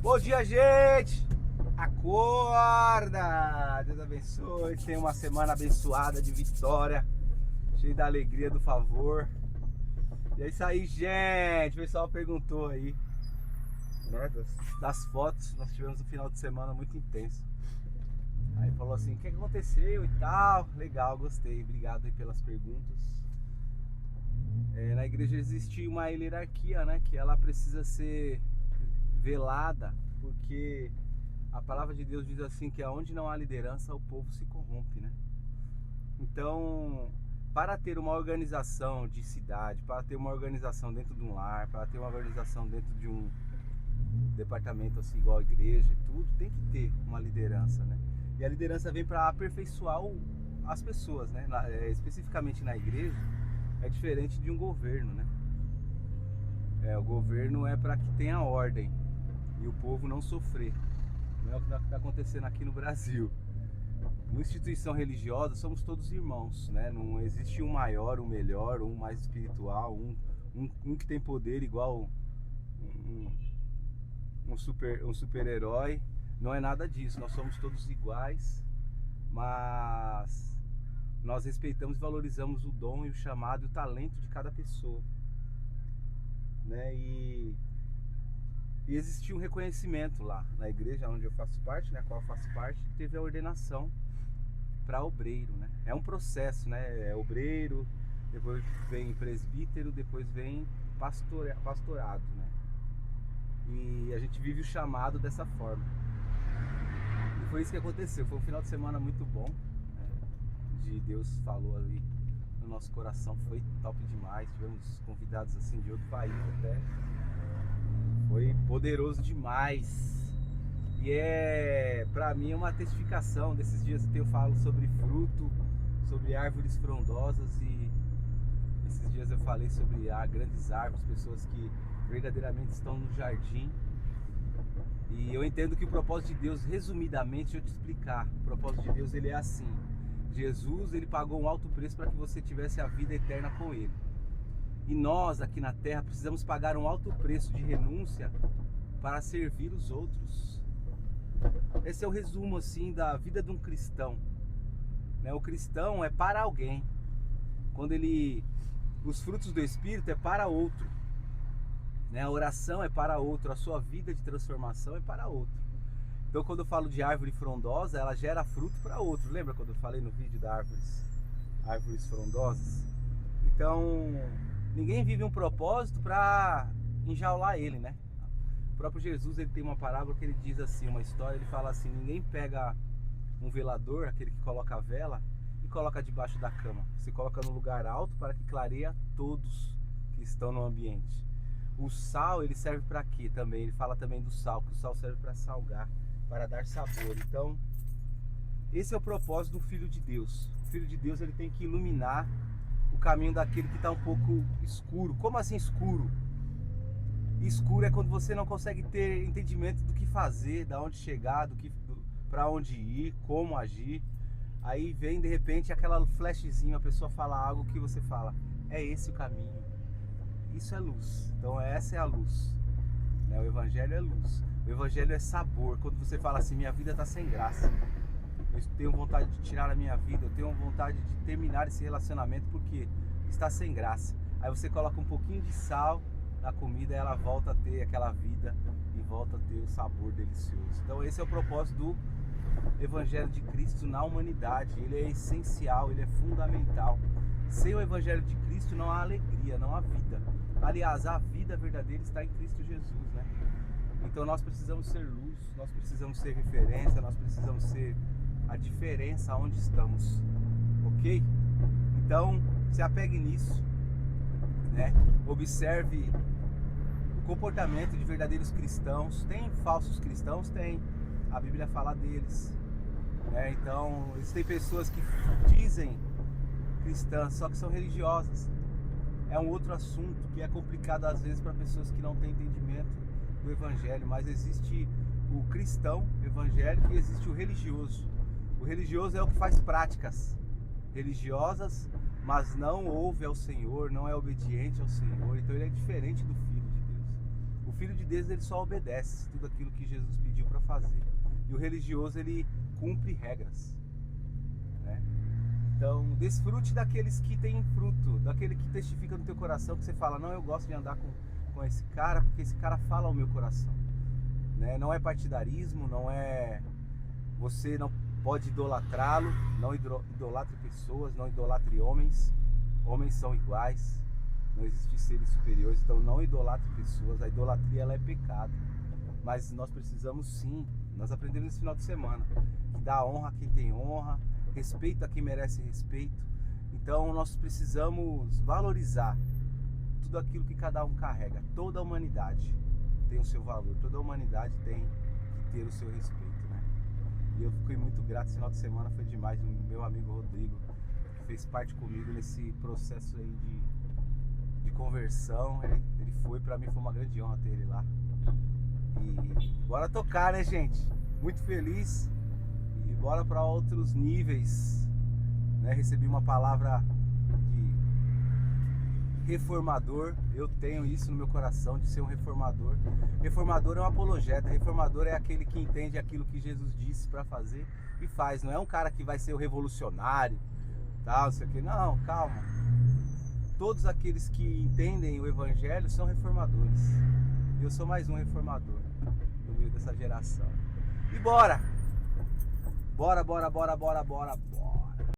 Bom dia, gente! Acorda! Deus abençoe, tenha uma semana abençoada de vitória, cheia da alegria do favor. E é isso aí, gente! O pessoal perguntou aí, né, das fotos. Nós tivemos um final de semana muito intenso. Aí falou assim, o que aconteceu e tal. Legal, gostei, obrigado aí pelas perguntas. Na igreja existe uma hierarquia, né, que ela precisa ser velada, porque a palavra de Deus diz assim, que aonde não há liderança, o povo se corrompe, né? Então, para ter uma organização de cidade, para ter uma organização dentro de um lar, para ter uma organização dentro de um departamento assim, igual a igreja e tudo, tem que ter uma liderança, né? E a liderança vem para aperfeiçoar as pessoas, né? Especificamente na igreja, é diferente de um governo, né? O governo é para que tenha ordem e o povo não sofrer. Não é o que está acontecendo aqui no Brasil. Numa instituição religiosa somos todos irmãos, né? Não existe um maior, um melhor, um mais espiritual, um que tem poder igual um super-herói. Não é nada disso, nós somos todos iguais, mas nós respeitamos e valorizamos o dom e o chamado e o talento de cada pessoa, né? E existia um reconhecimento lá na igreja onde eu faço parte, né, a qual eu faço parte, teve a ordenação para obreiro, né? É um processo, né? É obreiro, depois vem presbítero, depois vem pastorado, né? E a gente vive o chamado dessa forma. E foi isso que aconteceu. Foi um final de semana muito bom, né? Deus falou ali no nosso coração, foi top demais. Tivemos convidados assim de outro país até. Foi poderoso demais. E pra mim é uma testificação. Desses dias eu falo sobre fruto, sobre árvores frondosas, e esses dias eu falei sobre grandes árvores, pessoas que verdadeiramente estão no jardim. E eu entendo que o propósito de Deus, resumidamente, eu te explicar, o propósito de Deus, ele é assim: Jesus, ele pagou um alto preço para que você tivesse a vida eterna com ele. E nós aqui na terra precisamos pagar um alto preço de renúncia para servir os outros. Esse é o resumo assim da vida de um cristão, né? O cristão é para alguém. Quando os frutos do Espírito é para outro, né? A oração é para outro, a sua vida de transformação é para outro. Então, quando eu falo de árvore frondosa, ela gera fruto para outro. Lembra quando eu falei no vídeo da árvores frondosas? Então, ninguém vive um propósito para enjaular ele, né? O próprio Jesus, ele tem uma parábola que ele diz assim, uma história, ele fala assim: ninguém pega um velador, aquele que coloca a vela, e coloca debaixo da cama. Você coloca no lugar alto para que clareia todos que estão no ambiente. O sal, ele serve para quê também? Ele fala também do sal, que o sal serve para salgar, para dar sabor. Então, esse é o propósito do Filho de Deus. O Filho de Deus, ele tem que iluminar o caminho daquele que está um pouco escuro. Como assim escuro? Escuro é quando você não consegue ter entendimento do que fazer, da onde chegar, para onde ir, como agir. Aí vem de repente aquela flashzinha, a pessoa fala algo que você fala, é esse o caminho. Isso é luz. Então essa é a luz, né? O evangelho é luz. O evangelho é sabor. Quando você fala assim, minha vida está sem graça, eu tenho vontade de tirar a minha vida, eu tenho vontade de terminar esse relacionamento porque está sem graça. Aí você coloca um pouquinho de sal na comida e ela volta a ter aquela vida e volta a ter o sabor delicioso. Então esse é o propósito do Evangelho de Cristo na humanidade. Ele é essencial, ele é fundamental. Sem o Evangelho de Cristo não há alegria, não há vida. Aliás, a vida verdadeira está em Cristo Jesus, né? Então nós precisamos ser luz, nós precisamos ser referência, nós precisamos ser a diferença onde estamos, ok? Então se apegue nisso, né? Observe o comportamento de verdadeiros cristãos. Tem falsos cristãos? Tem. A Bíblia fala deles, né? Então existem pessoas que dizem cristãs, só que são religiosas. É um outro assunto que é complicado às vezes para pessoas que não têm entendimento do Evangelho. Mas existe o cristão evangélico e existe o religioso. O religioso é o que faz práticas religiosas, mas não ouve ao Senhor, não é obediente ao Senhor. Então ele é diferente do Filho de Deus. O Filho de Deus, ele só obedece tudo aquilo que Jesus pediu para fazer. E o religioso, ele cumpre regras, né? Então, desfrute daqueles que têm fruto, daquele que testifica no teu coração, que você fala, não, eu gosto de andar com esse cara, porque esse cara fala ao meu coração, né? Não é partidarismo, não é... Você não pode idolatrá-lo, não idolatre pessoas, não idolatre homens. Homens são iguais, não existem seres superiores, então não idolatre pessoas. A idolatria, ela é pecado, mas nós precisamos sim, nós aprendemos nesse final de semana, que dá honra a quem tem honra, respeito a quem merece respeito. Então nós precisamos valorizar tudo aquilo que cada um carrega. Toda a humanidade tem o seu valor, toda a humanidade tem que ter o seu respeito, né? E eu fiquei muito grato, esse final de semana foi demais. O meu amigo Rodrigo, que fez parte comigo nesse processo aí de conversão, ele foi, pra mim foi uma grande honra ter ele lá. E bora tocar, né, gente? Muito feliz. E bora para outros níveis, né? Recebi uma palavra de reformador. Eu tenho isso no meu coração, de ser um reformador. Reformador é um apologeta. Reformador é aquele que entende aquilo que Jesus disse para fazer e faz. Não é um cara que vai ser o revolucionário, tal, isso aqui. Não, calma. Todos aqueles que entendem o evangelho são reformadores. Eu sou mais um reformador no meio dessa geração. E bora! Bora, bora, bora, bora, bora, bora!